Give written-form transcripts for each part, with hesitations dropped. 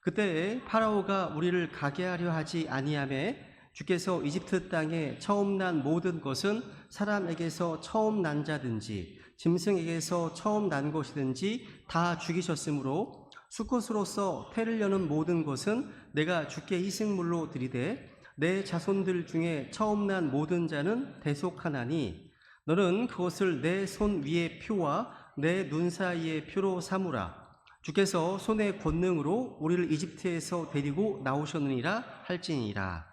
그때 파라오가 우리를 가게 하려 하지 아니하매 주께서 이집트 땅에 처음 난 모든 것은 사람에게서 처음 난 자든지 짐승에게서 처음 난 것이든지 다 죽이셨으므로 수컷으로서 태를 여는 모든 것은 내가 주께 희생물로 드리되 내 자손들 중에 처음 난 모든 자는 대속하나니 너는 그것을 내 손 위의 표와 내 눈 사이의 표로 삼으라. 주께서 손의 권능으로 우리를 이집트에서 데리고 나오셨느니라 할지니라.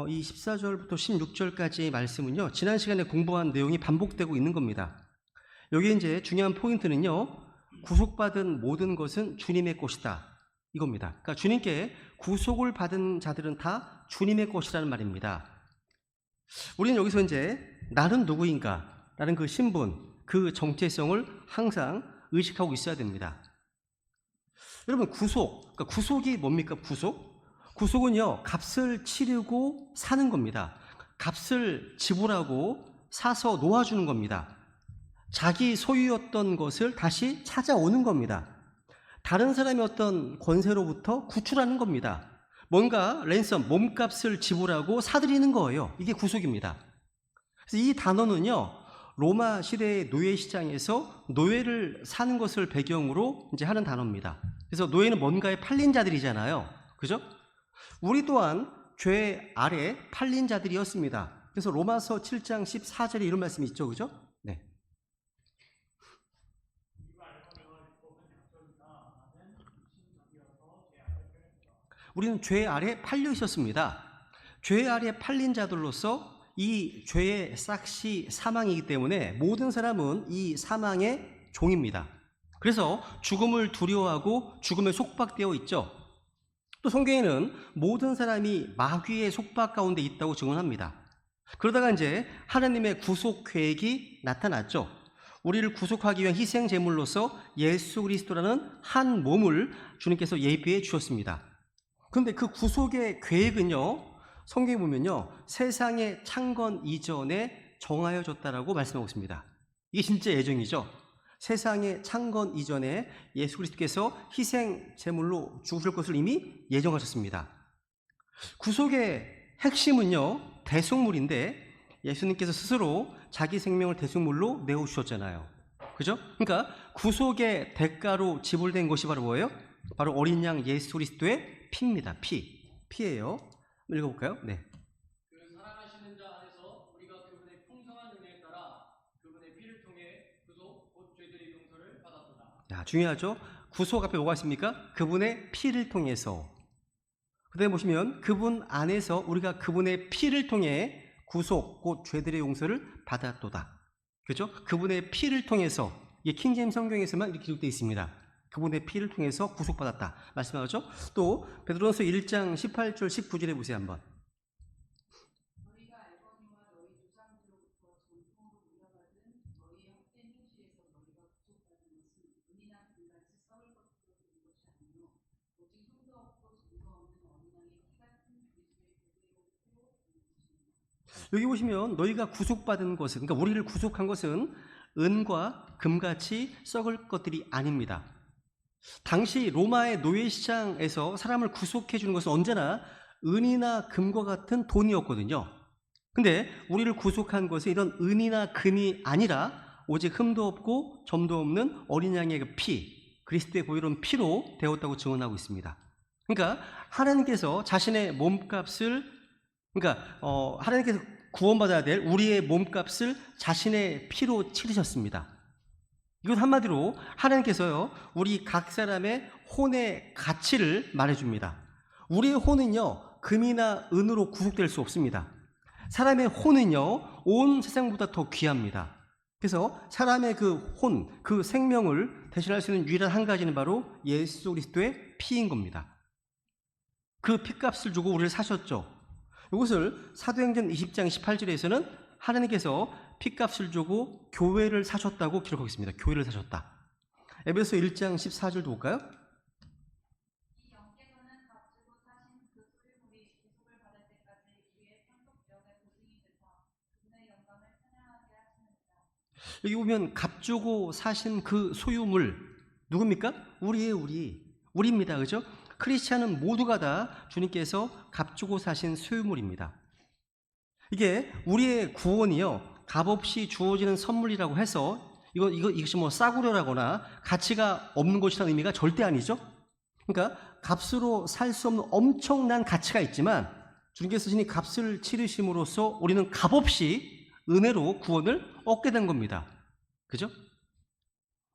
이 14절부터 16절까지의 말씀은요, 지난 시간에 공부한 내용이 반복되고 있는 겁니다. 여기 이제 중요한 포인트는요, 구속받은 모든 것은 주님의 것이다, 이겁니다. 그러니까 주님께 구속을 받은 자들은 다 주님의 것이라는 말입니다. 우리는 여기서 이제 나는 누구인가 라는 그 신분, 그 정체성을 항상 의식하고 있어야 됩니다. 여러분, 그러니까 구속이 뭡니까? 구속은요, 값을 치르고 사는 겁니다. 값을 지불하고 사서 놓아주는 겁니다. 자기 소유였던 것을 다시 찾아오는 겁니다. 다른 사람의 어떤 권세로부터 구출하는 겁니다. 뭔가 랜섬, 몸값을 지불하고 사들이는 거예요. 이게 구속입니다. 그래서 이 단어는요, 로마 시대의 노예 시장에서 노예를 사는 것을 배경으로 이제 하는 단어입니다. 그래서 노예는 뭔가에 팔린 자들이잖아요. 그죠? 우리 또한 죄 아래 팔린 자들이었습니다. 그래서 로마서 7장 14절에 이런 말씀이 있죠. 그죠? 네. 우리는 죄 아래 팔려 있었습니다. 죄 아래 팔린 자들로서 이 죄의 싹시 사망이기 때문에 모든 사람은 이 사망의 종입니다. 그래서 죽음을 두려워하고 죽음에 속박되어 있죠. 또 성경에는 모든 사람이 마귀의 속박 가운데 있다고 증언합니다. 그러다가 이제 하나님의 구속 계획이 나타났죠. 우리를 구속하기 위한 희생 제물로서 예수 그리스도라는 한 몸을 주님께서 예비해 주셨습니다. 그런데 그 구속의 계획은요, 성경에 보면요, 세상의 창건 이전에 정하여졌다라고 말씀하고 있습니다. 이게 진짜 예정이죠. 세상의 창건 이전에 예수 그리스도께서 희생 제물로 죽으실 것을 이미 예정하셨습니다. 구속의 핵심은요, 대속물인데 예수님께서 스스로 자기 생명을 대속물로 내어주셨잖아요. 그죠? 그러니까 구속의 대가로 지불된 것이 바로 뭐예요? 바로 어린 양 예수 그리스도의 피입니다. 피예요. 읽어볼까요? 네. 그 사랑하시는 자 안에서 우리가 그분의 풍성한 은혜에 따라 그분의 피를 통해 구속 곧 죄들의 용서를 받았도다. 자, 중요하죠. 구속 앞에 뭐가 있습니까? 그분의 피를 통해서. 그다음에 보시면 그분 안에서 우리가 그분의 피를 통해 구속 곧 죄들의 용서를 받았도다. 그렇죠? 그분의 피를 통해서, 이게 킹제임스 성경에서만 이렇게 기록되어 있습니다. 그분의 피를 통해서 구속받았다 말씀하죠. 또 베드로전서 1장 18절 19절에 보세요 한번. 여기 보시면 너희가 구속받은 것은, 그러니까 우리를 구속한 것은 은과 금같이 썩을 것들이 아닙니다. 당시 로마의 노예시장에서 사람을 구속해 주는 것은 언제나 은이나 금과 같은 돈이었거든요. 근데 우리를 구속한 것은 이런 은이나 금이 아니라 오직 흠도 없고 점도 없는 어린 양의 그 피, 그리스도의 보혈은 피로 되었다고 증언하고 있습니다. 그러니까 하나님께서 자신의 몸값을, 그러니까 하나님께서 구원받아야 될 우리의 몸값을 자신의 피로 치르셨습니다. 이것 한마디로 하나님께서요, 우리 각 사람의 혼의 가치를 말해줍니다. 우리의 혼은요, 금이나 은으로 구속될 수 없습니다. 사람의 혼은요, 온 세상보다 더 귀합니다. 그래서 사람의 그 혼, 그 생명을 대신할 수 있는 유일한 한 가지는 바로 예수 그리스도의 피인 겁니다. 그 피값을 주고 우리를 사셨죠. 이것을 사도행전 20장 18절에서는 하나님께서 피값을 주고 교회를 사셨다고 기록하고 있습니다. 교회를 사셨다. 에베소 1장 14절도 볼까요? 여기 보면 값주고 사신 그 소유물 누굽니까? 우리입니다. 그죠? 크리스찬은 모두가 다 주님께서 값주고 사신 소유물입니다. 이게 우리의 구원이요, 값없이 주어지는 선물이라고 해서 이것이 뭐 싸구려라거나 가치가 없는 것이라는 의미가 절대 아니죠. 그러니까 값으로 살 수 없는 엄청난 가치가 있지만 주님께서 신이 값을 치르심으로써 우리는 값없이 은혜로 구원을 얻게 된 겁니다. 그죠?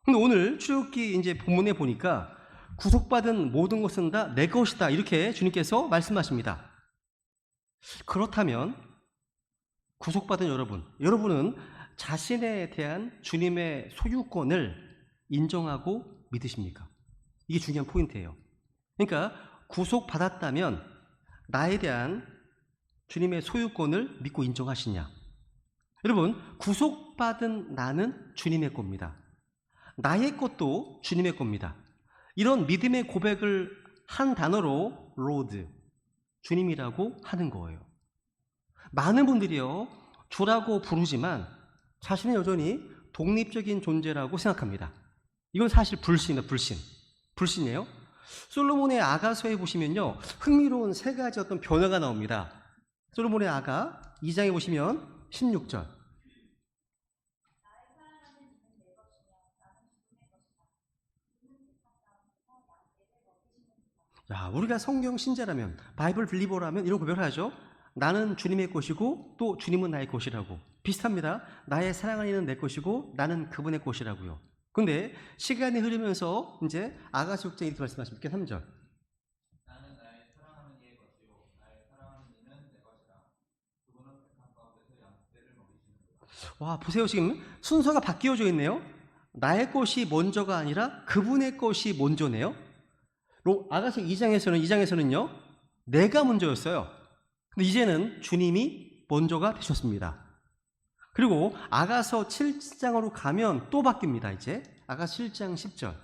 근데 오늘 출애굽기 이제 본문에 보니까 구속받은 모든 것은 다 내 것이다, 이렇게 주님께서 말씀하십니다. 그렇다면 구속받은 여러분은 자신에 대한 주님의 소유권을 인정하고 믿으십니까? 이게 중요한 포인트예요. 그러니까 구속받았다면 나에 대한 주님의 소유권을 믿고 인정하시냐? 여러분, 구속받은 나는 주님의 겁니다. 나의 것도 주님의 겁니다. 이런 믿음의 고백을 한 단어로 로드, 주님이라고 하는 거예요. 많은 분들이요, 주라고 부르지만 자신은 여전히 독립적인 존재라고 생각합니다. 이건 사실 불신이에요. 불신이에요. 솔로몬의 아가서에 보시면요, 흥미로운 세 가지 어떤 변화가 나옵니다. 솔로몬의 아가 2장에 보시면 16절. 야, 우리가 성경 신자라면, 바이블 빌리버라면 이런 고백을 하죠. 나는 주님의 것이고 또 주님은 나의 것이라고. 비슷합니다. 나의 사랑 안에는 내 것이고 나는 그분의 것이라고요. 근데 시간이 흐르면서 이제 아가서 6장 이렇게 말씀하십니다. 3절. 나는 나의 사랑하는 이의 것이요 나의 사랑하는 이는 내 것이라. 그분은 백합 가운데서 양떼를 먹이시는도다. 와, 보세요. 지금 순서가 바뀌어져 있네요. 나의 것이 먼저가 아니라 그분의 것이 먼저네요. 아가서 2장에서는요, 내가 먼저였어요. 근데 이제는 주님이 먼저가 되셨습니다. 그리고 아가서 7장으로 가면 또 바뀝니다. 이제 아가서 7장 10절.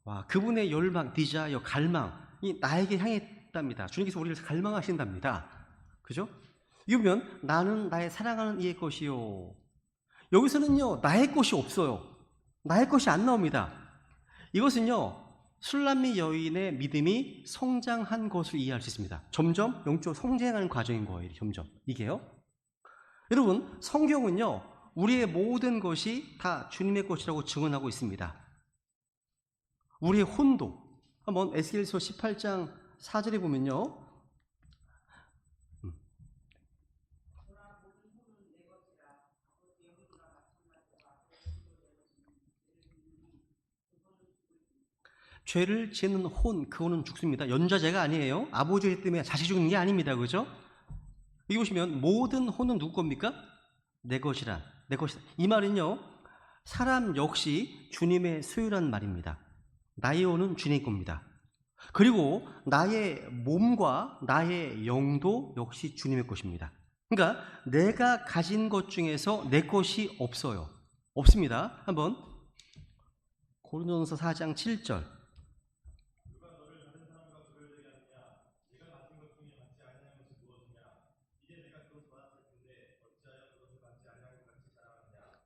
와, 그분의 열망, 디자이어, 갈망이 나에게 향했답니다. 주님께서 우리를 갈망하신답니다. 그죠? 이거 보면 나는 나의 사랑하는 이의 것이요. 여기서는요, 나의 것이 없어요. 나의 것이 안 나옵니다. 이것은요, 술람미 여인의 믿음이 성장한 것을 이해할 수 있습니다. 점점 영적으로 성장하는 과정인 거예요. 점점. 이게요. 여러분, 성경은요, 우리의 모든 것이 다 주님의 것이라고 증언하고 있습니다. 우리의 혼도. 한번 에스겔서 18장 4절에 보면요, 죄를 짓는 혼, 그 혼은 죽습니다. 연좌제가 아니에요. 아버지 죄 때문에 자식 죽는 게 아닙니다. 그죠? 여기 보시면 모든 혼은 누구 겁니까? 내 것이라. 내 것이다. 이 말은요, 사람 역시 주님의 소유란 말입니다. 나의 혼은 주님의 겁니다. 그리고 나의 몸과 나의 영도 역시 주님의 것입니다. 그러니까 내가 가진 것 중에서 내 것이 없어요. 없습니다. 한번 고린도전서 4장 7절.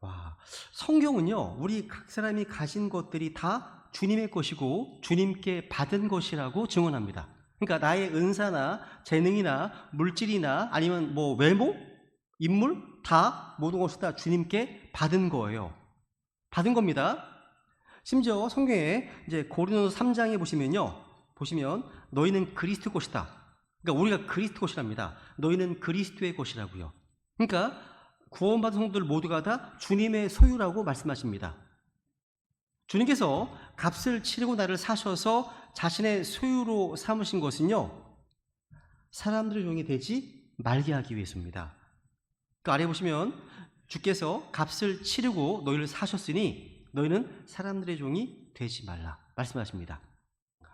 와, 성경은요, 우리 각 사람이 가진 것들이 다 주님의 것이고 주님께 받은 것이라고 증언합니다. 그러니까 나의 은사나 재능이나 물질이나 아니면 뭐 외모, 인물 다 모든 것이 다 주님께 받은 거예요. 받은 겁니다. 심지어 성경에 이제 고린도서 3장에 보시면 너희는 그리스도 것이다. 그러니까 우리가 그리스도 것이랍니다. 너희는 그리스도의 것이라고요. 그러니까 구원받은 성도들 모두가 다 주님의 소유라고 말씀하십니다. 주님께서 값을 치르고 나를 사셔서 자신의 소유로 삼으신 것은요, 사람들의 종이 되지 말게 하기 위해서입니다. 그 아래 보시면 주께서 값을 치르고 너희를 사셨으니 너희는 사람들의 종이 되지 말라 말씀하십니다.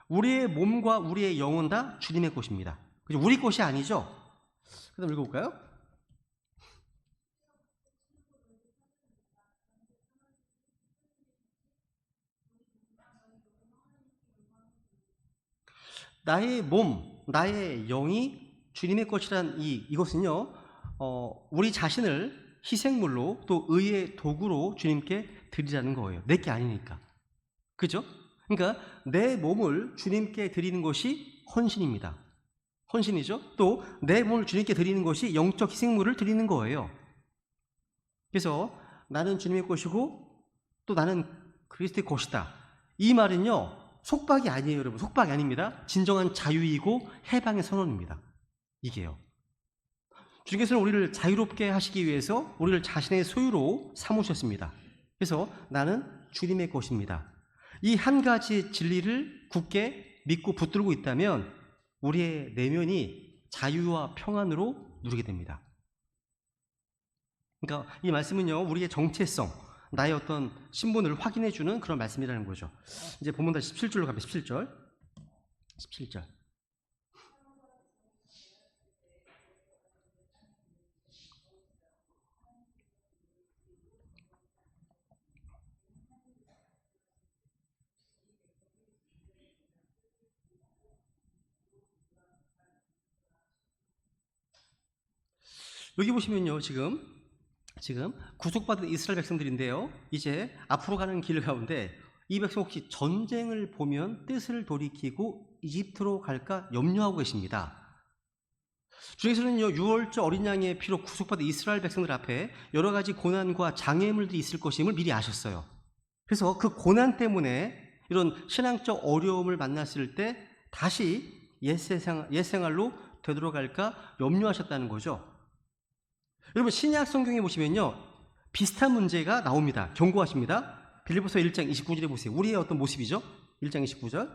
우리의 몸과 우리의 영은 다 주님의 것입니다. 우리 것이 아니죠. 그다음 읽어볼까요? 나의 몸, 나의 영이 주님의 것이란 이것은요, 우리 자신을 희생물로 또 의의 도구로 주님께 드리라는 거예요. 내 게 아니니까. 그죠? 그러니까 내 몸을 주님께 드리는 것이 헌신입니다. 헌신이죠. 또 내 몸을 주님께 드리는 것이 영적 희생물을 드리는 거예요. 그래서 나는 주님의 것이고 또 나는 그리스도의 것이다. 이 말은요, 속박이 아니에요, 여러분. 속박이 아닙니다. 진정한 자유이고 해방의 선언입니다. 이게요. 주님께서는 우리를 자유롭게 하시기 위해서 우리를 자신의 소유로 삼으셨습니다. 그래서 나는 주님의 것입니다. 이 한 가지 진리를 굳게 믿고 붙들고 있다면 우리의 내면이 자유와 평안으로 누리게 됩니다. 그러니까 이 말씀은요, 우리의 정체성, 나의 어떤 신분을 확인해주는 그런 말씀이라는 거죠. 이제 본문 다시 17절로 가면 17절. 여기 보시면요, 지금 구속받은 이스라엘 백성들인데요, 이제 앞으로 가는 길 가운데 이 백성 혹시 전쟁을 보면 뜻을 돌이키고 이집트로 갈까 염려하고 계십니다. 주님께서는요, 6월절 어린 양의 피로 구속받은 이스라엘 백성들 앞에 여러 가지 고난과 장애물들이 있을 것임을 미리 아셨어요. 그래서 그 고난 때문에 이런 신앙적 어려움을 만났을 때 다시 옛생활로 되돌아갈까 염려하셨다는 거죠. 여러분, 신약 성경에 보시면요, 비슷한 문제가 나옵니다. 경고하십니다. 빌립보서 1장 29절에 보세요. 우리의 어떤 모습이죠? 1장 29절.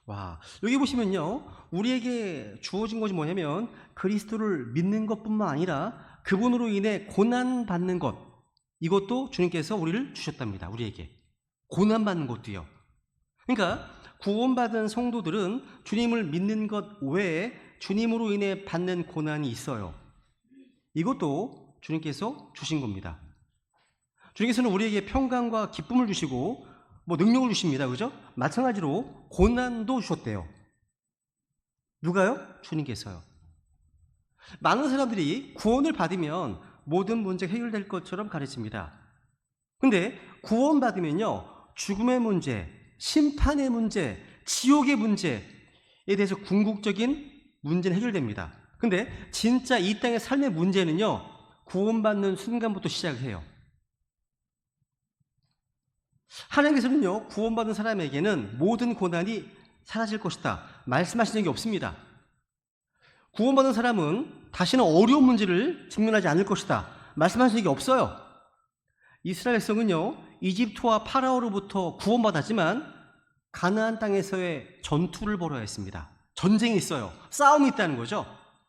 와, 여기 보시면요, 우리에게 주어진 것이 뭐냐면 그리스도를 믿는 것뿐만 아니라 그분으로 인해 고난받는 것, 이것도 주님께서 우리를 주셨답니다. 우리에게 고난받는 것도요. 그러니까 구원받은 성도들은 주님을 믿는 것 외에 주님으로 인해 받는 고난이 있어요. 이것도 주님께서 주신 겁니다. 주님께서는 우리에게 평강과 기쁨을 주시고 능력을 주십니다. 그죠? 마찬가지로 고난도 주셨대요. 누가요? 주님께서요. 많은 사람들이 구원을 받으면 모든 문제가 해결될 것처럼 가르칩니다. 근데 구원받으면요, 죽음의 문제, 심판의 문제, 지옥의 문제에 대해서 궁극적인 문제는 해결됩니다. 근데 진짜 이 땅의 삶의 문제는요, 구원받는 순간부터 시작해요. 하나님께서는요, 구원받은 사람에게는 모든 고난이 사라질 것이다 말씀하신 적이 없습니다. 구원받은 사람은 다시는 어려운 문제를 직면하지 않을 것이다 말씀하신 적이 없어요. 이스라엘 백성은요, 이집트와 파라오로부터 구원받았지만 가나안 땅에서의 전투를 벌여야 했습니다. 전쟁이 있어요. 싸움이 있다는 거죠.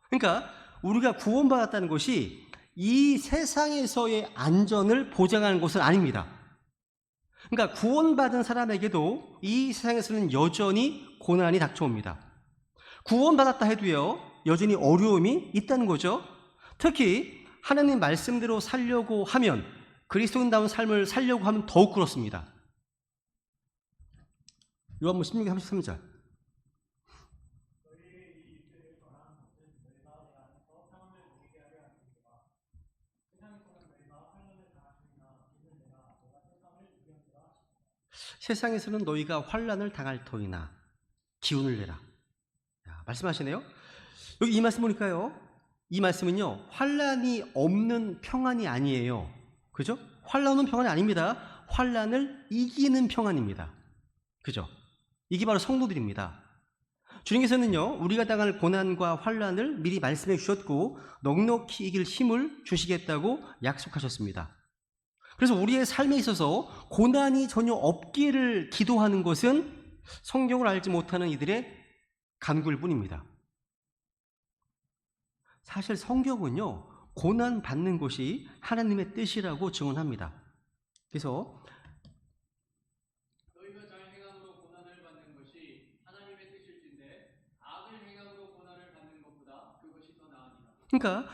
그러니까 우리가 구원받았다는 것이 이 세상에서의 안전을 보장하는 것은 아닙니다. 그러니까 구원받은 사람에게도 이 세상에서는 여전히 고난이 닥쳐옵니다. 구원받았다 해도요, 여전히 어려움이 있다는 거죠. 특히 하나님 말씀대로 살려고 하면, 그리스도인다운 삶을 살려고 하면 더욱 그렇습니다. 요한복음 16장 33절. 세상에서는 너희가 환난을 당할 터이나 기운을 내라. 말씀하시네요. 여기 이 말씀 보니까요, 이 말씀은요, 환난이 없는 평안이 아니에요. 그죠? 환난은 평안이 아닙니다. 환난을 이기는 평안입니다. 그죠? 이게 바로 성도들입니다. 주님께서는요, 우리가 당할 고난과 환난을 미리 말씀해 주셨고 넉넉히 이길 힘을 주시겠다고 약속하셨습니다. 그래서 우리의 삶에 있어서 고난이 전혀 없기를 기도하는 것은 성경을 알지 못하는 이들의 간구일 뿐입니다. 사실 성경은요, 고난 받는 것이 하나님의 뜻이라고 증언합니다. 그래서 너희가 잘 행함으로 고난을 받는 것이 하나님의 뜻일진데 악을 행함으로 고난을 받는 것보다 그것이 더 나으니라. 그러니까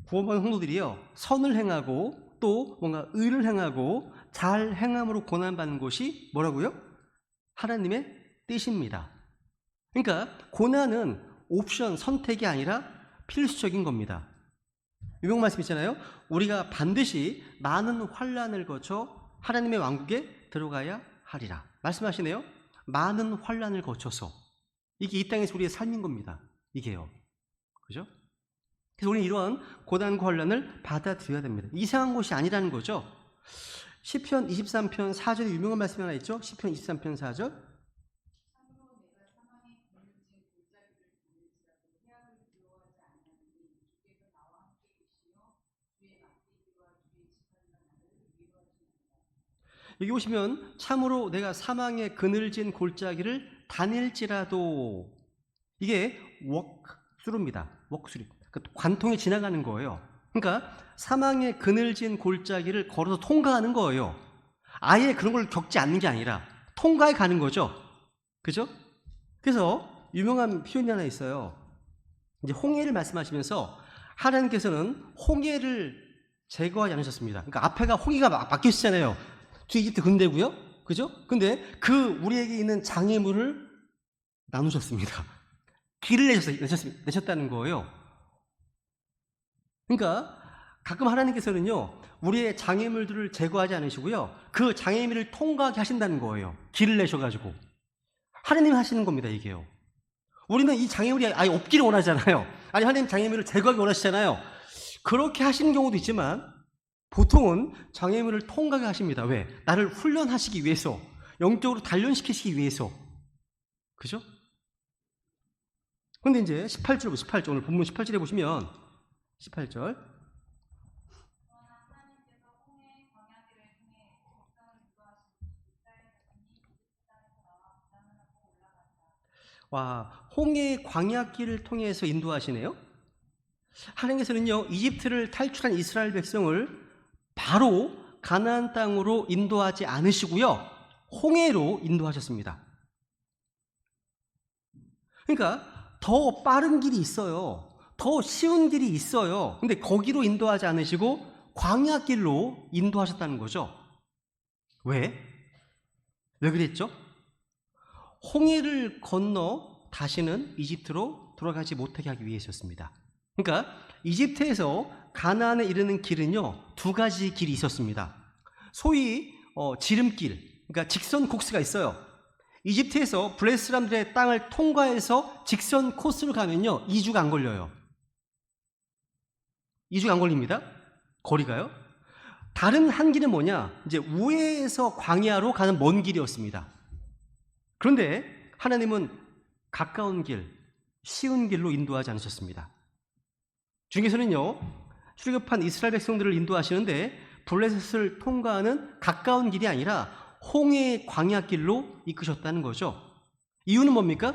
구원받은 성도들이요, 선을 행하고 또 뭔가 의를 행하고 잘 행함으로 고난받는 것이 뭐라고요? 하나님의 뜻입니다. 그러니까 고난은 옵션, 선택이 아니라 필수적인 겁니다. 유명 말씀 있잖아요. 우리가 반드시 많은 환난을 거쳐 하나님의 왕국에 들어가야 하리라. 말씀하시네요. 많은 환난을 거쳐서. 이게 이 땅에서 우리의 삶인 겁니다. 이게요. 그죠? 그래서 우리는 이러한 고난과 환난을 받아들여야 됩니다. 이상한 것이 아니라는 거죠. 시편 23편 4절에 유명한 말씀이 하나 있죠. 시편 23편 4절. 여기 보시면 참으로 내가 사망의 그늘진 골짜기를 다닐지라도, 이게 웍스루입니다. 웍스루. 관통이 지나가는 거예요. 그러니까 사망의 그늘진 골짜기를 걸어서 통과하는 거예요. 아예 그런 걸 겪지 않는 게 아니라 통과해 가는 거죠. 그죠? 그래서 유명한 표현이 하나 있어요. 이제 홍해를 말씀하시면서 하나님께서는 홍해를 제거하지 않으셨습니다. 그러니까 앞에가 홍해가 막혀 있잖아요. 뒤에 이집트 근대고요. 그죠? 근데 그 우리에게 있는 장애물을 나누셨습니다. 길을 내셨다는 거예요. 그러니까 가끔 하나님께서는요, 우리의 장애물들을 제거하지 않으시고요, 그 장애물을 통과하게 하신다는 거예요. 길을 내셔가지고. 하나님이 하시는 겁니다, 이게요. 우리는 이 장애물이 아예 없기를 원하잖아요. 아니, 하나님 장애물을 제거하기 원하시잖아요. 그렇게 하시는 경우도 있지만 보통은 장애물을 통과하게 하십니다. 왜? 나를 훈련하시기 위해서, 영적으로 단련시키시기 위해서. 그죠? 근데 이제 18절, 오늘 본문 18절에 보시면 18절. 와, 홍해의 광야길을 통해서 인도하시네요. 하나님께서는요, 이집트를 탈출한 이스라엘 백성을 바로 가나안 땅으로 인도하지 않으시고요, 홍해로 인도하셨습니다. 그러니까 더 빠른 길이 있어요. 더 쉬운 길이 있어요. 근데 거기로 인도하지 않으시고 광야길로 인도하셨다는 거죠. 왜? 왜 그랬죠? 홍해를 건너 다시는 이집트로 돌아가지 못하게 하기 위해서였습니다. 그러니까 이집트에서 가나안에 이르는 길은요, 두 가지 길이 있었습니다. 소위 지름길, 그러니까 직선 코스가 있어요. 이집트에서 블레스 사람들의 땅을 통과해서 직선 코스로 가면요, 2주가 안 걸려요. 2주가 안 걸립니다. 거리가요. 다른 한 길은 뭐냐? 이제 우회에서 광야로 가는 먼 길이었습니다. 그런데 하나님은 가까운 길, 쉬운 길로 인도하지 않으셨습니다. 주님께서는요, 출애굽한 이스라엘 백성들을 인도하시는데 블레셋을 통과하는 가까운 길이 아니라 홍해의 광야길로 이끄셨다는 거죠. 이유는 뭡니까?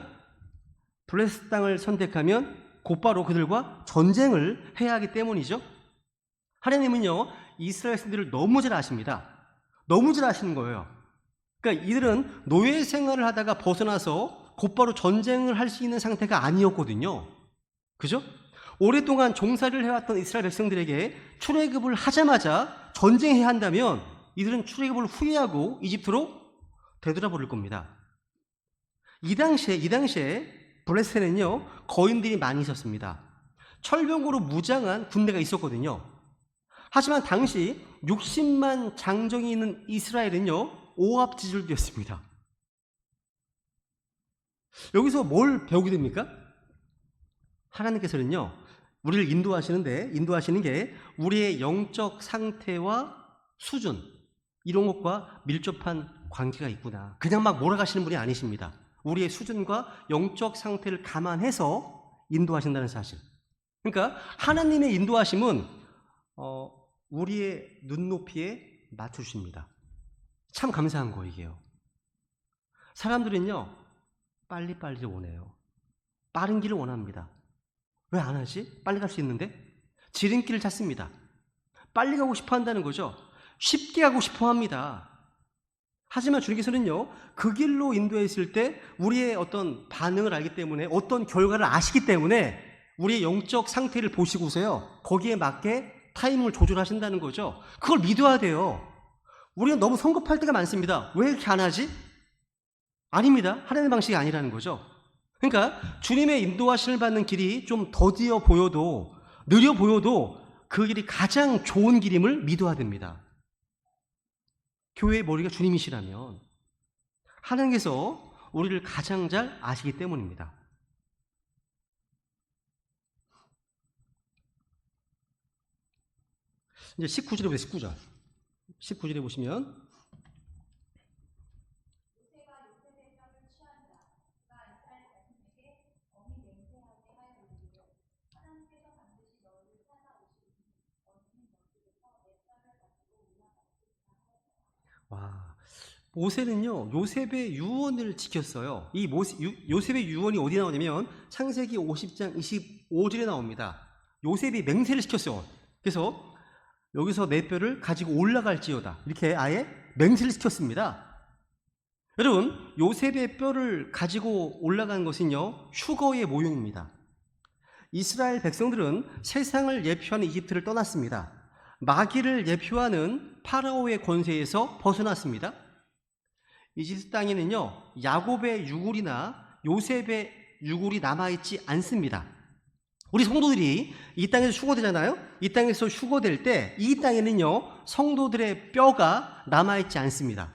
블레셋 땅을 선택하면 곧바로 그들과 전쟁을 해야 하기 때문이죠. 하나님은요, 이스라엘 백성들을 너무 잘 아십니다. 너무 잘 아시는 거예요. 그러니까 이들은 노예 생활을 하다가 벗어나서 곧바로 전쟁을 할 수 있는 상태가 아니었거든요. 그죠? 오랫동안 종살이를 해왔던 이스라엘 백성들에게 출애굽을 하자마자 전쟁해야 한다면 이들은 출애굽을 후회하고 이집트로 되돌아버릴 겁니다. 이 당시에 블레셋에는요, 거인들이 많이 있었습니다. 철병으로 무장한 군대가 있었거든요. 하지만 당시 60만 장정이 있는 이스라엘은요, 오합지졸되었습니다. 여기서 뭘 배우게 됩니까? 하나님께서는요, 우리를 인도하시는 게 우리의 영적 상태와 수준, 이런 것과 밀접한 관계가 있구나. 그냥 막 몰아가시는 분이 아니십니다. 우리의 수준과 영적 상태를 감안해서 인도하신다는 사실. 그러니까 하나님의 인도하심은 우리의 눈높이에 맞추십니다. 참 감사한 거, 이게요. 사람들은요, 빨리빨리를 원해요. 빠른 길을 원합니다. 왜 안 하지? 빨리 갈 수 있는데? 지름길을 찾습니다. 빨리 가고 싶어 한다는 거죠. 쉽게 가고 싶어 합니다. 하지만 주님께서는요, 그 길로 인도했을 때 우리의 어떤 반응을 알기 때문에, 어떤 결과를 아시기 때문에 우리의 영적 상태를 보시고서요, 거기에 맞게 타이밍을 조절하신다는 거죠. 그걸 믿어야 돼요. 우리는 너무 성급할 때가 많습니다. 왜 이렇게 안 하지? 아닙니다. 하나님의 방식이 아니라는 거죠. 그러니까 주님의 인도하심을 받는 길이 좀 더디어 보여도, 느려 보여도 그 길이 가장 좋은 길임을 믿어야 됩니다. 교회의 머리가 주님이시라면 하나님께서 우리를 가장 잘 아시기 때문입니다. 이제 19절에 보세요. 19절에 보시면 와, 모세는요 요셉의 유언을 지켰어요. 이 요셉의 유언이 어디 나오냐면 창세기 50장 25절에 나옵니다. 요셉이 맹세를 시켰어요. 그래서 여기서 내 뼈를 가지고 올라갈지어다, 이렇게 아예 맹세를 시켰습니다. 여러분, 요셉의 뼈를 가지고 올라간 것은요 휴거의 모형입니다. 이스라엘 백성들은 세상을 예표하는 이집트를 떠났습니다. 마귀를 예표하는 파라오의 권세에서 벗어났습니다. 이집트 땅에는요 야곱의 유골이나 요셉의 유골이 남아있지 않습니다. 우리 성도들이 이 땅에서 휴거되잖아요. 이 땅에서 휴거될 때 이 땅에는요 성도들의 뼈가 남아있지 않습니다.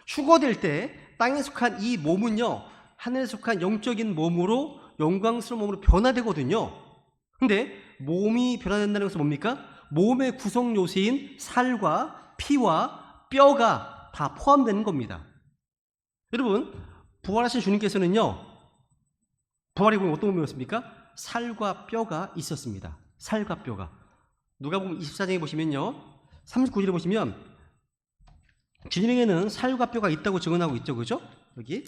휴거될 때 땅에 속한 이 몸은요 하늘에 속한 영적인 몸으로, 영광스러운 몸으로 변화되거든요. 근데 몸이 변화된다는 것은 뭡니까? 몸의 구성 요소인 살과 피와 뼈가 다 포함되는 겁니다. 여러분, 부활하신 주님께서는요 부활의 몸이 어떤 몸이었습니까? 살과 뼈가 있었습니다. 살과 뼈가. 누가복음 24장에 보시면요 39절에 보시면 주님에게는 살과 뼈가 있다고 증언하고 있죠. 그죠? 여기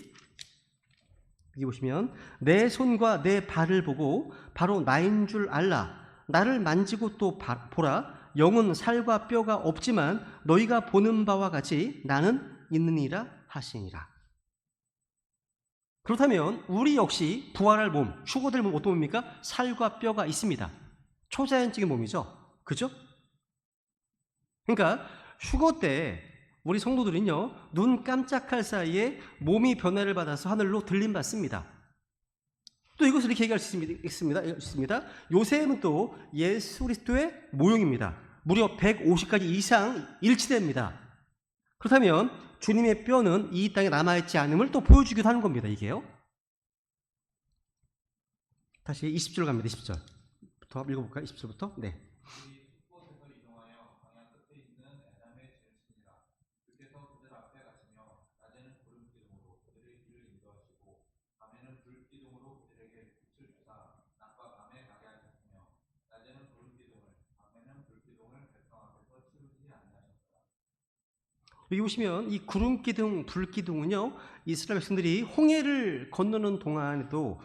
보시면 내 손과 내 발을 보고 바로 나인 줄 알라. 나를 만지고 또 보라. 영은 살과 뼈가 없지만 너희가 보는 바와 같이 나는 있느니라 하시니라. 그렇다면 우리 역시 부활할 몸, 휴거될 몸 어떤 몸입니까? 살과 뼈가 있습니다. 초자연적인 몸이죠. 그죠? 그러니까 휴거 때 우리 성도들은요 눈 깜짝할 사이에 몸이 변화를 받아서 하늘로 들림받습니다. 또 이것을 이렇게 얘기할 수 있습니다. 요셉은 또 예수 그리스도의 모형입니다. 무려 150가지 이상 일치됩니다. 그렇다면 주님의 뼈는 이 땅에 남아있지 않음을 또 보여주기도 하는 겁니다. 이게요. 다시 20절 갑니다. 20절부터 읽어볼까요? 20절부터. 네. 숲곳에서 이동하여 광야 끝에 있는 에담의 지르시니라. 주께서 그들 앞에 가시며 낮에는 구름 기둥으로 그들의 길을 인도하시고 밤에는 불 기둥으로 그들에게 빛을 주사 낮과 밤에 가게 하셨으며 낮에는 구름 기둥을 밤에는 불 기둥을 백성 앞에서 치우지 아니하셨더라. 여기 보시면 이 구름 기둥, 불 기둥은요 이스라엘 백성들이 홍해를 건너는 동안에도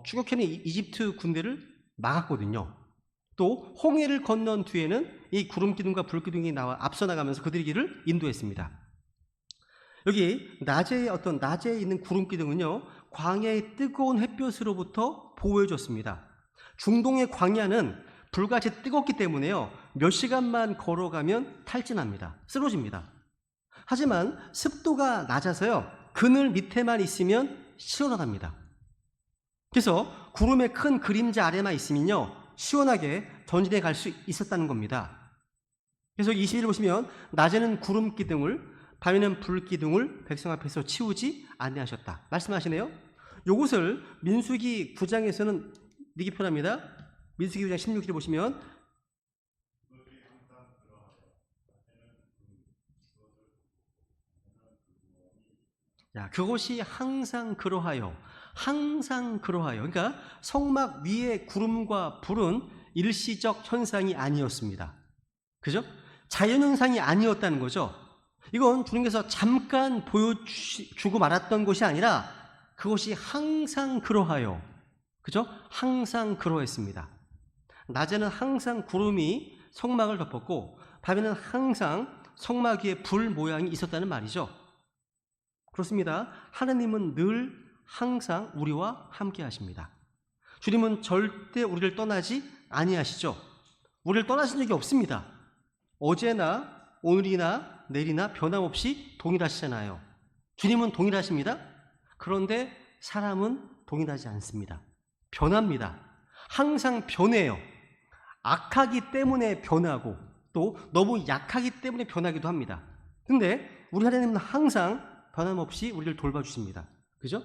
추격해낸 이집트 군대를 막았거든요. 또 홍해를 건넌 뒤에는 이 구름 기둥과 불 기둥이 나와 앞서 나가면서 그들의 길을 인도했습니다. 여기 낮에 있는 구름 기둥은요 광야의 뜨거운 햇볕으로부터 보호해줬습니다. 중동의 광야는 불같이 뜨겁기 때문에요 몇 시간만 걸어가면 탈진합니다. 쓰러집니다. 하지만 습도가 낮아서요 그늘 밑에만 있으면 시원하답니다. 그래서 구름의 큰 그림자 아래만 있으면요 시원하게 전진해 갈 수 있었다는 겁니다. 그래서 21절 보시면 낮에는 구름 기둥을 밤에는 불 기둥을 백성 앞에서 치우지 아니하셨다 말씀하시네요. 이것을 민수기 9장에서는 이렇게 표현합니다. 민수기 9장 16절 보시면 그것이 항상 그러하여. 그러니까 성막 위에 구름과 불은 일시적 현상이 아니었습니다. 그죠? 자연현상이 아니었다는 거죠. 이건 주님께서 잠깐 보여주고 말았던 것이 아니라 그것이 항상 그러하여. 그죠? 항상 그러했습니다. 낮에는 항상 구름이 성막을 덮었고 밤에는 항상 성막 위에 불 모양이 있었다는 말이죠. 그렇습니다. 하나님은 늘 항상 우리와 함께 하십니다. 주님은 절대 우리를 떠나지 아니하시죠. 우리를 떠나신 적이 없습니다. 어제나 오늘이나 내일이나 변함없이 동일하시잖아요. 주님은 동일하십니다. 그런데 사람은 동일하지 않습니다. 변합니다. 항상 변해요. 악하기 때문에 변하고 또 너무 약하기 때문에 변하기도 합니다. 근데 우리 하나님은 항상 변함없이 우리를 돌봐주십니다. 그죠?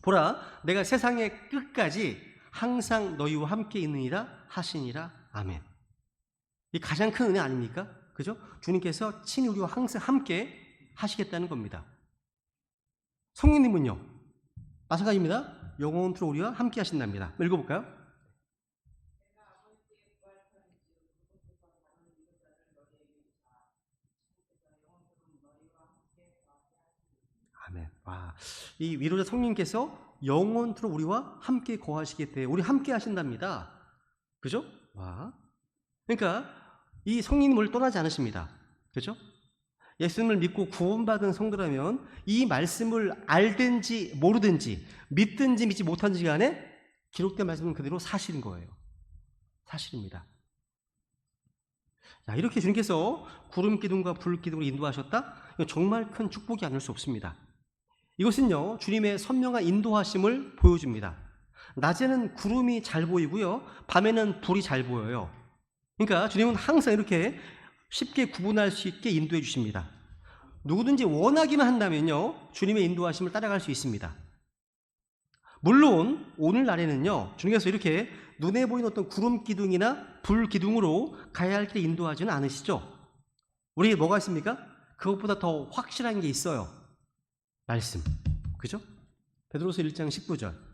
보라, 내가 세상의 끝까지 항상 너희와 함께 있느니라 하시니라. 아멘. 이 가장 큰 은혜 아닙니까? 그죠? 주님께서 친히 우리와 항상 함께 하시겠다는 겁니다. 성령님은요? 마찬가지입니다. 영원토록 우리와 함께 하신답니다. 읽어볼까요? 아멘. 와, 이 위로자 성령님께서 영원토록 우리와 함께 거하시겠대요. 우리 함께 하신답니다. 그죠? 와. 그러니까 이 성령님 우리를 떠나지 않으십니다. 그죠? 예수님을 믿고 구원받은 성도라면 이 말씀을 알든지 모르든지 믿든지 믿지 못하든지 간에 기록된 말씀은 그대로 사실인 거예요. 사실입니다. 자, 이렇게 주님께서 구름 기둥과 불 기둥으로 인도하셨다? 이건 정말 큰 축복이 아닐 수 없습니다. 이것은요, 주님의 선명한 인도하심을 보여줍니다. 낮에는 구름이 잘 보이고요, 밤에는 불이 잘 보여요. 그러니까 주님은 항상 이렇게 쉽게 구분할 수 있게 인도해 주십니다. 누구든지 원하기만 한다면요, 주님의 인도하심을 따라갈 수 있습니다. 물론 오늘날에는요, 주님께서 이렇게 눈에 보이는 어떤 구름 기둥이나 불 기둥으로 가야 할 길에 인도하지는 않으시죠. 우리에게 뭐가 있습니까? 그것보다 더 확실한 게 있어요. 말씀. 그죠? 베드로서 1장 19절.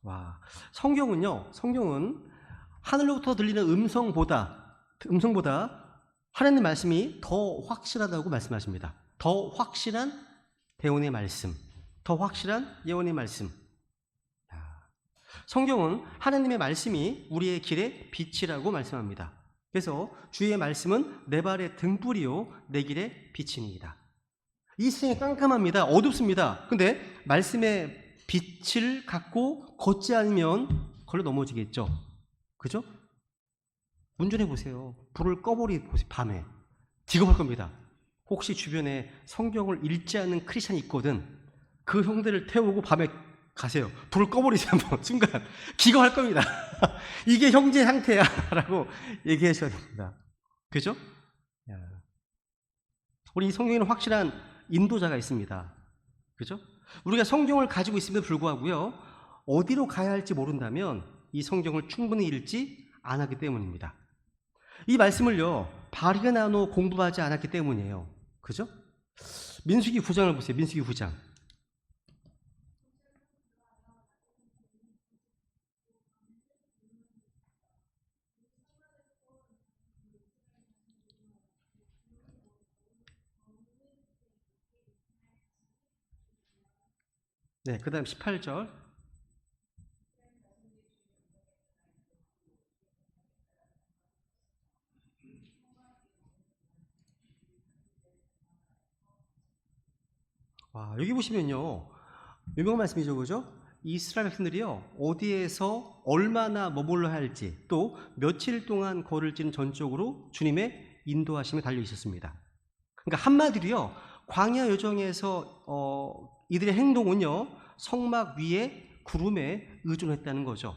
와, 성경은 하늘로부터 들리는 음성보다 하나님 말씀이 더 확실하다고 말씀하십니다. 더 확실한 대언의 말씀, 더 확실한 예언의 말씀. 성경은 하나님의 말씀이 우리의 길의 빛이라고 말씀합니다. 그래서 주의 말씀은 내 발의 등불이요 내 길의 빛이니이다. 이 세상이 깜깜합니다. 어둡습니다. 근데 말씀의 빛을 갖고 걷지 않으면 걸려 넘어지겠죠. 그죠? 운전해 보세요. 불을 꺼버리 보세요. 밤에 기겁할 겁니다. 혹시 주변에 성경을 읽지 않는 크리스찬이 있거든. 그 형들을 태우고 밤에 가세요. 불을 꺼버리세요. 한번 순간 기겁할 겁니다. 이게 형제 상태야 라고 얘기하셔야 됩니다. 그죠? 우리 이 성경에는 확실한 인도자가 있습니다. 그죠? 우리가 성경을 가지고 있음에도 불구하고요, 어디로 가야 할지 모른다면 이 성경을 충분히 읽지 않았기 때문입니다. 이 말씀을요, 바리가 나눠 공부하지 않았기 때문이에요. 그죠? 민수기 9장을 보세요. 민수기 9장. 네, 그 다음 18절. 와, 여기 보시면요, 유명한 말씀이죠, 그죠? 이스라엘 백성들이요, 어디에서 얼마나 머물러야 할지, 또 며칠 동안 걸을지는 전적으로 주님의 인도하심에 달려 있었습니다. 그러니까 한마디로요, 광야 여정에서 이들의 행동은요, 성막 위에 구름에 의존했다는 거죠.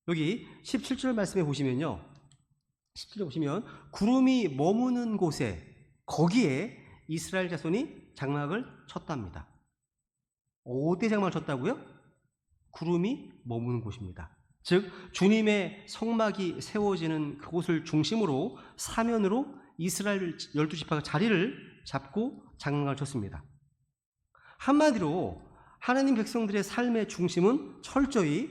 여기 17절 말씀에 보시면요, 17절 보시면 구름이 머무는 곳에, 거기에 이스라엘 자손이 장막을 쳤답니다. 어디에 장막을 쳤다고요? 구름이 머무는 곳입니다. 즉 주님의 성막이 세워지는 그곳을 중심으로 사면으로 이스라엘 12지파가 자리를 잡고 장막을 쳤습니다. 한마디로 하나님 백성들의 삶의 중심은 철저히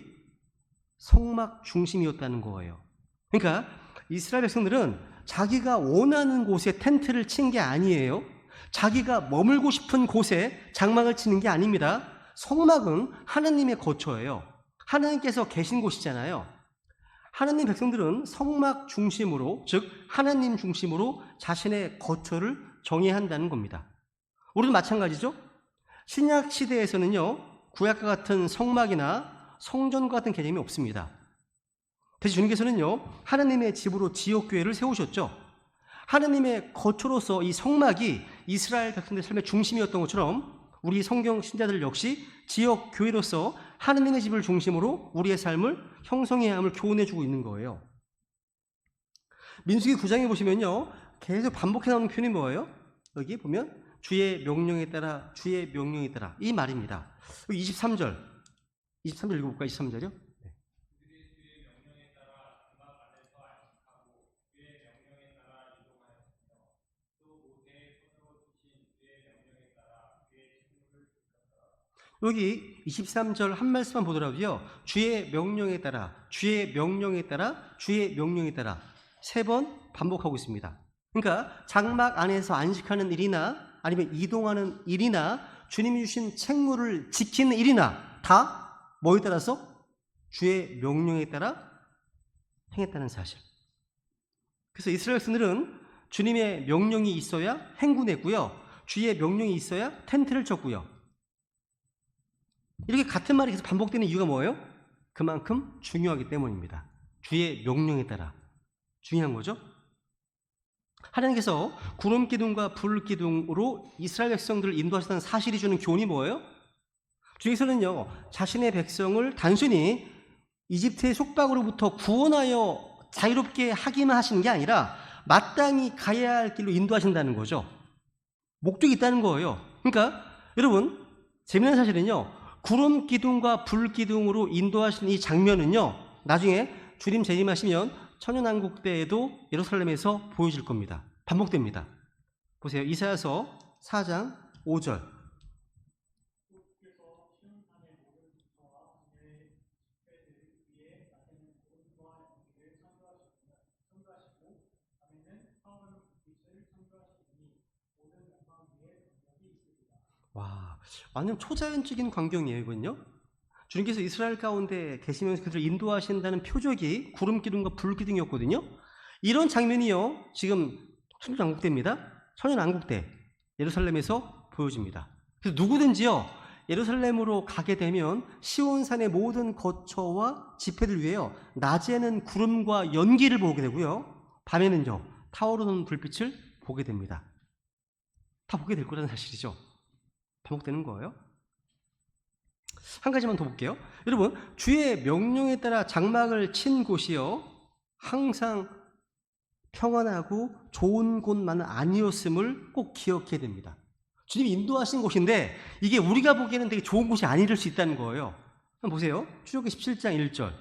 성막 중심이었다는 거예요. 그러니까 이스라엘 백성들은 자기가 원하는 곳에 텐트를 친 게 아니에요. 자기가 머물고 싶은 곳에 장막을 치는 게 아닙니다. 성막은 하나님의 거처예요. 하나님께서 계신 곳이잖아요. 하나님 백성들은 성막 중심으로, 즉 하나님 중심으로 자신의 거처를 정해야 한다는 겁니다. 우리도 마찬가지죠. 신약 시대에서는요, 구약과 같은 성막이나 성전과 같은 개념이 없습니다. 대신 주님께서는요, 하나님의 집으로 지역교회를 세우셨죠. 하나님의 거처로서 이 성막이 이스라엘 백성들의 삶의 중심이었던 것처럼 우리 성경 신자들 역시 지역교회로서 하나님의 집을 중심으로 우리의 삶을 형성해야 함을 교훈해주고 있는 거예요. 민수기 9장에 보시면요, 계속 반복해 나오는 표현이 뭐예요? 여기 보면 주의 명령에 따라, 주의 명령에 따라, 이 말입니다. 여기 23절 읽어볼까요? 23절이요? 여기 23절 한 말씀만 보더라도요, 주의 명령에 따라, 주의 명령에 따라, 주의 명령에 따라 3번 반복하고 있습니다. 그러니까 장막 안에서 안식하는 일이나 아니면 이동하는 일이나 주님이 주신 책무를 지키는 일이나 다 뭐에 따라서? 주의 명령에 따라 행했다는 사실. 그래서 이스라엘 백성들은 주님의 명령이 있어야 행군했고요, 주의 명령이 있어야 텐트를 쳤고요. 이렇게 같은 말이 계속 반복되는 이유가 뭐예요? 그만큼 중요하기 때문입니다. 주의 명령에 따라 중요한 거죠. 하나님께서 구름 기둥과 불 기둥으로 이스라엘 백성들을 인도하시다는 사실이 주는 교훈이 뭐예요? 주님께서는요, 자신의 백성을 단순히 이집트의 속박으로부터 구원하여 자유롭게 하기만 하시는 게 아니라 마땅히 가야 할 길로 인도하신다는 거죠. 목적이 있다는 거예요. 그러니까 여러분, 재미난 사실은요, 구름 기둥과 불 기둥으로 인도하신 이 장면은요, 나중에 주님 재림하시면 천연왕국 때에도 예루살렘에서 보여질 겁니다. 반복됩니다. 보세요. 이사야서 4장 5절. 와, 완전 초자연적인 광경이에요, 이건요. 주님께서 이스라엘 가운데 계시면서 그들을 인도하신다는 표적이 구름 기둥과 불 기둥이었거든요. 이런 장면이요, 지금 천년왕국 때입니다. 천년왕국 때 예루살렘에서 보여집니다. 그래서 누구든지요, 예루살렘으로 가게 되면 시온산의 모든 거처와 집회를 위해요, 낮에는 구름과 연기를 보게 되고요, 밤에는요 타오르는 불빛을 보게 됩니다. 다 보게 될 거라는 사실이죠. 반복되는 거예요. 한 가지만 더 볼게요. 여러분, 주의 명령에 따라 장막을 친 곳이요, 항상 평안하고 좋은 곳만은 아니었음을 꼭 기억해야 됩니다. 주님이 인도하신 곳인데 이게 우리가 보기에는 되게 좋은 곳이 아닐 수 있다는 거예요. 한번 보세요. 출애굽기 17장 1절.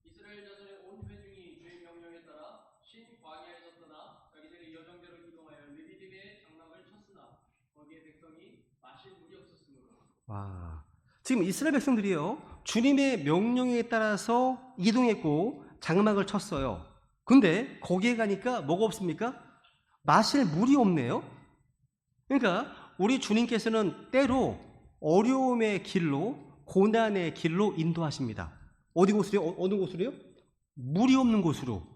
이스라엘 자손의 온 회중이 주의 명령에 따라 신 광야에서 떠나 자기들의 여정대로 이동하여 르비딤의 장막을 쳤으나 거기에 백성이 마실 물이 없었으므로. 와, 지금 이스라엘 백성들이요, 주님의 명령에 따라서 이동했고 장막을 쳤어요. 근데 거기에 가니까 뭐가 없습니까? 마실 물이 없네요. 그러니까 우리 주님께서는 때로 어려움의 길로, 고난의 길로 인도하십니다. 어디 곳으로요? 어느 곳으로요? 물이 없는 곳으로,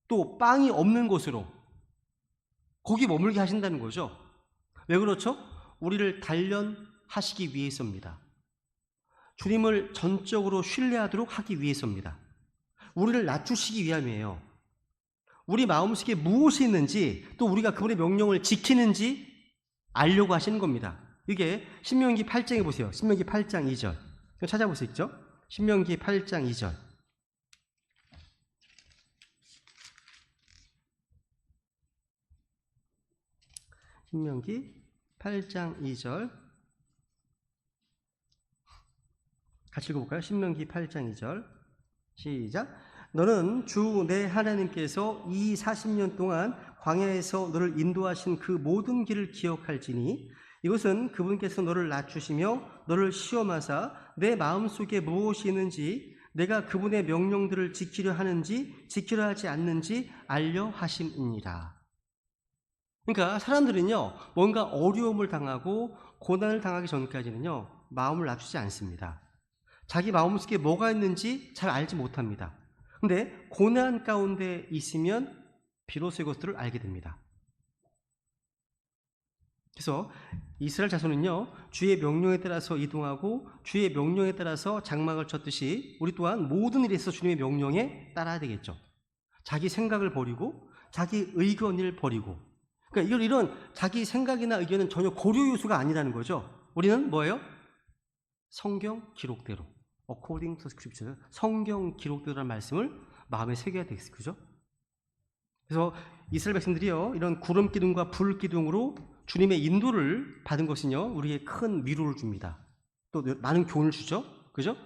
또 빵이 없는 곳으로, 거기 머물게 하신다는 거죠. 왜 그렇죠? 우리를 단련하시기 위해서입니다. 주님을 전적으로 신뢰하도록 하기 위해서입니다. 우리를 낮추시기 위함이에요. 우리 마음속에 무엇이 있는지, 또 우리가 그분의 명령을 지키는지 알려고 하시는 겁니다. 이게 신명기 8장에 보세요. 신명기 8장 2절. 찾아보시죠. 신명기 8장 2절. 신명기 8장 2절. 같이 읽어볼까요? 신명기 8장 2절. 시작. 너는 주 내 하나님께서 이 40년 동안 광야에서 너를 인도하신 그 모든 길을 기억할지니 이것은 그분께서 너를 낮추시며 너를 시험하사 내 마음속에 무엇이 있는지, 내가 그분의 명령들을 지키려 하는지 지키려 하지 않는지 알려 하심이니라. 그러니까 사람들은요, 뭔가 어려움을 당하고 고난을 당하기 전까지는요 마음을 낮추지 않습니다. 자기 마음속에 뭐가 있는지 잘 알지 못합니다. 근데 고난 가운데 있으면 비로소 이것들을 알게 됩니다. 그래서 이스라엘 자손은요, 주의 명령에 따라서 이동하고 주의 명령에 따라서 장막을 쳤듯이 우리 또한 모든 일에 있어서 주님의 명령에 따라야 되겠죠. 자기 생각을 버리고 자기 의견을 버리고, 그러니까 이런 자기 생각이나 의견은 전혀 고려 요소가 아니라는 거죠. 우리는 뭐예요? 성경 기록대로, according to scripture, 성경 기록대로라는 말씀을 마음에 새겨야 되겠어요. 그죠? 그래서 이스라엘 백성들이요, 이런 구름 기둥과 불 기둥으로 주님의 인도를 받은 것은요, 우리에게 큰 위로를 줍니다. 또 많은 교훈을 주죠. 그죠?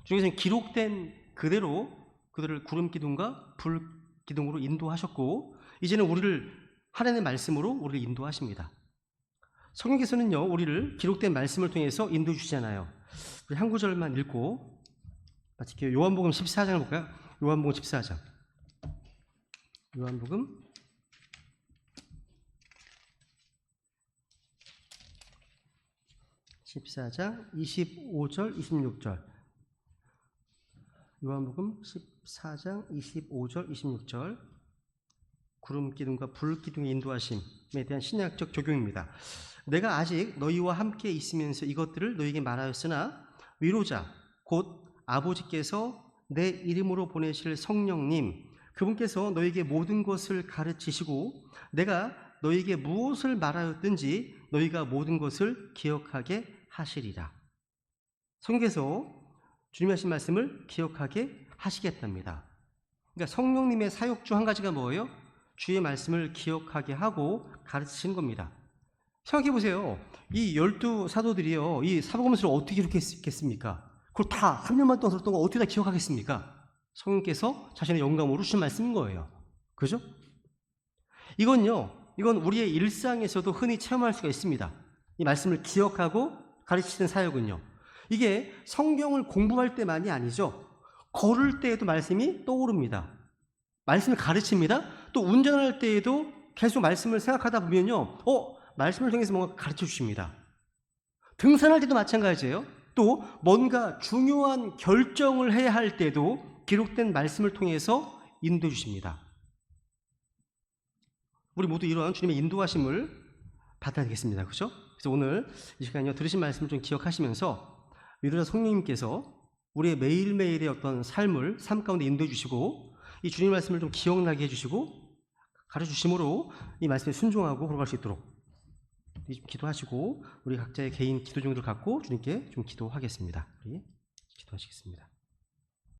주님께서는 기록된 그대로 그들을 구름 기둥과 불 기둥으로 인도하셨고, 이제는 우리를 하나님의 말씀으로 우리를 인도하십니다. 성경에서는요, 우리를 기록된 말씀을 통해서 인도해 주시잖아요. 우리 한 구절만 읽고 마칠게요. 요한복음 14장을 볼까요? 요한복음 14장. 요한복음 14장 25절 26절. 요한복음 14장 25절 26절. 구름 기둥과 불 기둥의 인도하심에 대한 신약적 적용입니다. 내가 아직 너희와 함께 있으면서 이것들을 너희에게 말하였으나 위로자 곧 아버지께서 내 이름으로 보내실 성령님, 그분께서 너희에게 모든 것을 가르치시고 내가 너희에게 무엇을 말하였든지 너희가 모든 것을 기억하게 하시리라. 성경에서 주님이 하신 말씀을 기억하게 하시겠답니다. 그러니까 성령님의 사역 중 한 가지가 뭐예요? 주의 말씀을 기억하게 하고 가르치시는 겁니다. 생각해 보세요. 이 12 사도들이요, 이 사복음서를 어떻게 기록했겠습니까? 그걸 다 한 년만 동안 들었던 거 어떻게 다 기억하겠습니까? 성령께서 자신의 영감으로 주신 말씀인 거예요. 그죠? 이건 우리의 일상에서도 흔히 체험할 수가 있습니다. 이 말씀을 기억하고 가르치는 사역은요. 이게 성경을 공부할 때만이 아니죠. 걸을 때에도 말씀이 떠오릅니다. 말씀을 가르칩니다. 또 운전할 때에도 계속 말씀을 생각하다 보면요, 말씀을 통해서 뭔가 가르쳐 주십니다. 등산할 때도 마찬가지예요. 또 뭔가 중요한 결정을 해야 할 때도 기록된 말씀을 통해서 인도해 주십니다. 우리 모두 이러한 주님의 인도하심을 받아야 되겠습니다. 그렇죠? 그래서 오늘 이 시간에 들으신 말씀을 좀 기억하시면서 위로자 성령님께서 우리의 매일매일의 어떤 삶 가운데 인도해 주시고 이 주님 말씀을 좀 기억나게 해주시고 가르쳐주심으로 이 말씀에 순종하고 걸어갈 수 있도록 기도하시고 우리 각자의 개인 기도 중들을 갖고 주님께 좀 기도하겠습니다. 우리 기도하시겠습니다.